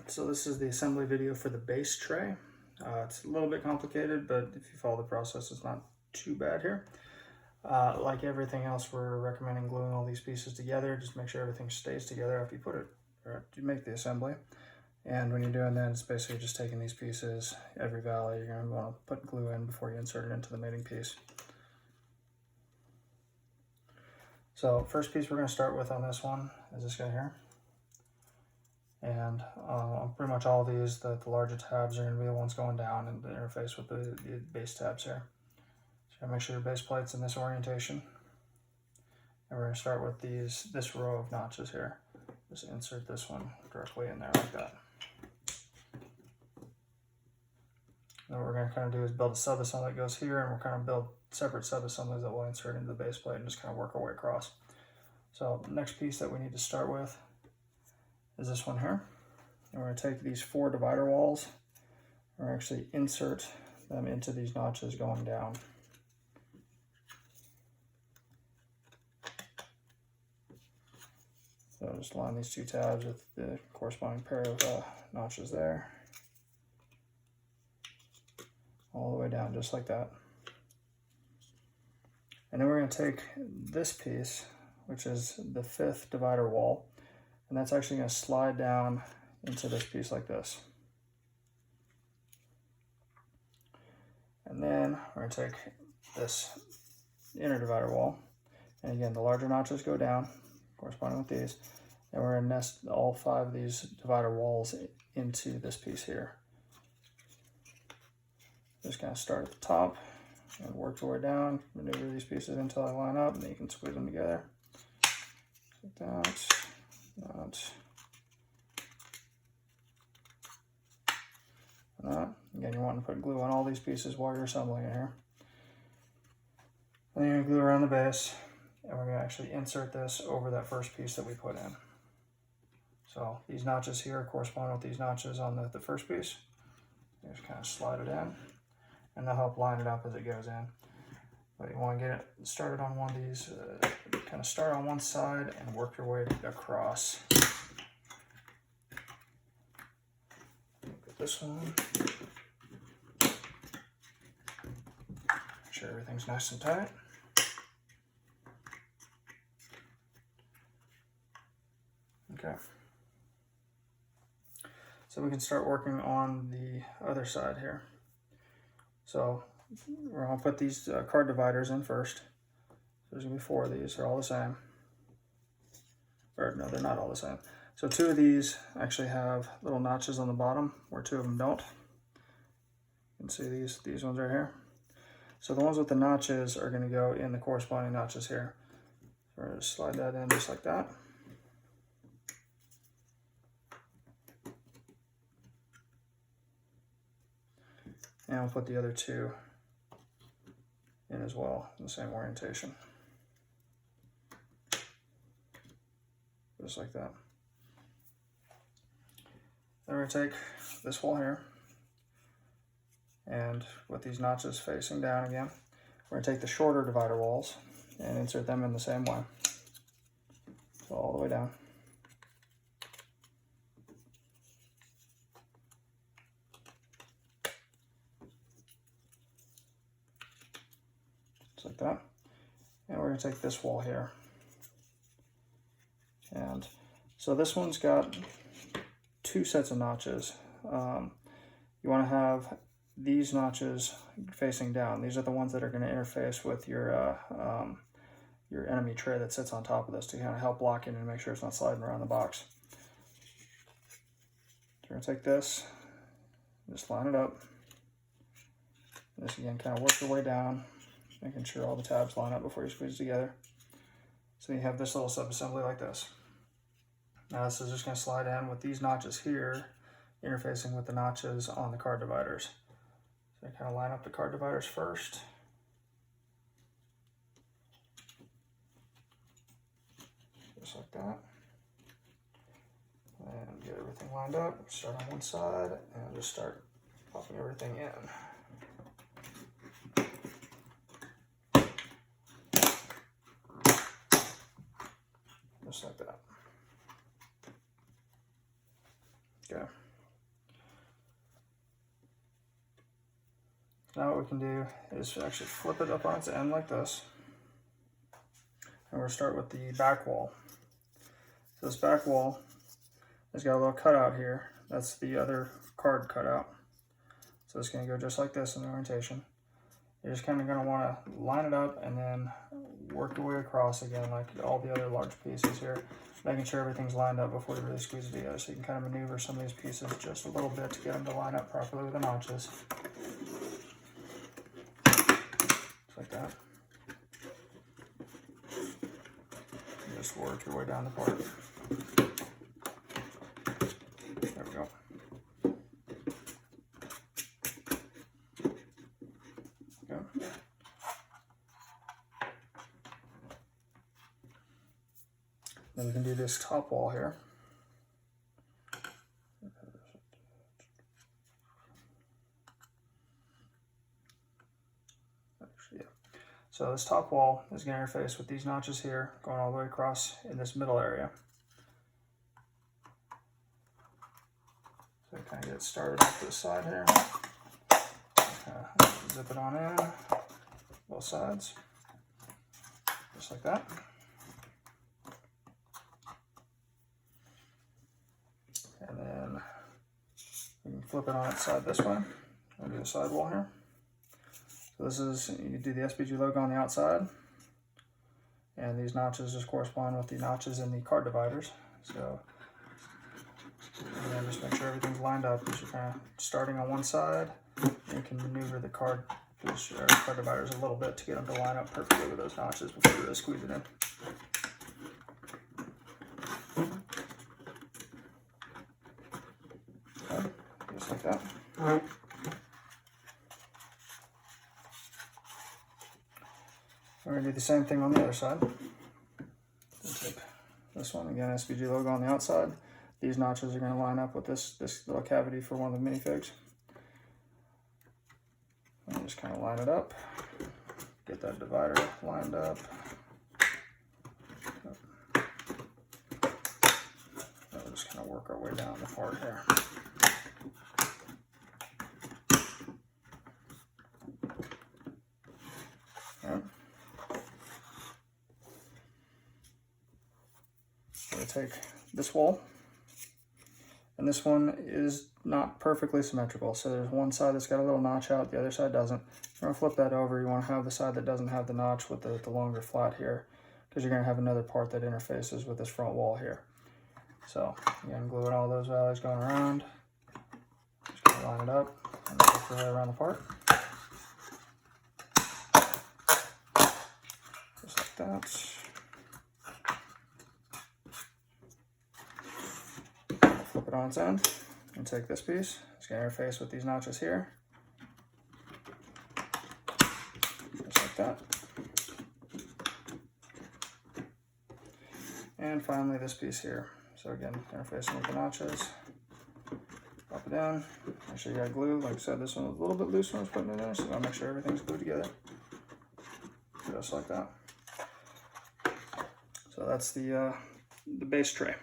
so this is the assembly video for the base tray. It's a little bit complicated, but if you follow the process, it's not too bad here. Like everything else, we're recommending gluing all these pieces together. Just make sure everything stays together after you put it, or after you make the assembly. And when you're doing that, it's basically just taking these pieces, every valley, you're going to want to put glue in before you insert it into the mating piece. So first piece we're going to start with on this one is this guy here. And on pretty much all of these, the larger tabs are going to be the ones going down and the interface with the base tabs here. So make sure your base plate's in this orientation. And we're going to start with this row of notches here. Just insert this one directly in there like that. And what we're going to kind of do is build a sub-assembly that goes here, and we'll kind of build separate sub-assemblies that we'll insert into the base plate and just kind of work our way across. So the next piece that we need to start with is this one here. And we're going to take these 4 divider walls and we're actually insert them into these notches going down. So just line these 2 tabs with the corresponding pair of notches there. All the way down just like that. And then we're going to take this piece, which is the 5th divider wall, and that's actually going to slide down into this piece like this. And then we're going to take this inner divider wall, and again the larger notches go down, corresponding with these, and we're going to nest all 5 of these divider walls into this piece here. Just kind of start at the top and work your way down, maneuver these pieces until they line up, and then you can squeeze them together. Like that. Again, you want to put glue on all these pieces while you're assembling it here. And then you're going to glue around the base, and we're going to actually insert this over that first piece that we put in. So these notches here correspond with these notches on the first piece. You just kind of slide it in, and they'll help line it up as it goes in. But you want to get it started on one of these, kind of start on one side and work your way across. Look at this one. Make sure everything's nice and tight. Okay. So we can start working on the other side here. So we're going to put these card dividers in first. There's going to be 4 of these. They're all the same. Or no, they're not all the same. So 2 of these actually have little notches on the bottom, where 2 of them don't. You can see these ones right here. So the ones with the notches are going to go in the corresponding notches here. So we're going to slide that in just like that. And we'll put the other 2 in as well, in the same orientation. Just like that. Then we're going to take this wall here, and with these notches facing down again, we're going to take the shorter divider walls and insert them in the same way. So all the way down. Just like that. And we're going to take this wall here. And so this one's got 2 sets of notches. You want to have these notches facing down. These are the ones that are going to interface with your enemy tray that sits on top of this to kind of help block it and make sure it's not sliding around the box. So we're going to take this, just line it up. This again, kind of work your way down, making sure all the tabs line up before you squeeze together. So you have this little sub-assembly like this. Now this is just going to slide in with these notches here interfacing with the notches on the card dividers. So you kind of line up the card dividers first. Just like that. And get everything lined up. Start on one side and just start popping everything in. Just like that. Okay. Now what we can do is actually flip it up on its end like this. And we're going to start with the back wall. So this back wall has got a little cutout here. That's the other card cutout. So it's going to go just like this in the orientation. You're just kind of going to want to line it up and then work your way across again like all the other large pieces here, making sure everything's lined up before you really squeeze it together. So you can kind of maneuver some of these pieces just a little bit to get them to line up properly with the notches. Just like that. And just work your way down the part. There we go. Okay. Then we can do this top wall here. Actually, yeah. So this top wall is going to interface with these notches here, going all the way across in this middle area. So kind of get started off this side here. Zip it on in, both sides, just like that. And then we can flip it on its side this way. I'll do the side wall here. So this is, you do the SPG logo on the outside, and these notches just correspond with the notches in the card dividers. So again, just make sure everything's lined up as you're kind of starting on one side. You can maneuver the card dividers a little bit to get them to line up perfectly with those notches before you really squeeze it in. Okay, just like that. We're going to do the same thing on the other side. We'll take this one, again, SPG logo on the outside. These notches are going to line up with this little cavity for one of the minifigs. And just kind of line it up, get that divider lined up. And we'll just kind of work our way down the part here. Okay. I'm going to take this wall, and this one is not perfectly symmetrical. So there's one side that's got a little notch out, the other side doesn't. You're going to flip that over. You want to have the side that doesn't have the notch with the longer flat here, because you're going to have another part that interfaces with this front wall here. So again, gluing all those values going around. Just going to line it up and work your way around the part. Just like that. Flip it on its end. And take this piece, it's going to interface with these notches here, just like that. And finally this piece here. So again, interfacing with the notches, pop it in, make sure you got glue. Like I said, this one was a little bit loose when I was putting it in, so I'll make sure everything's glued together, just like that. So that's the base tray.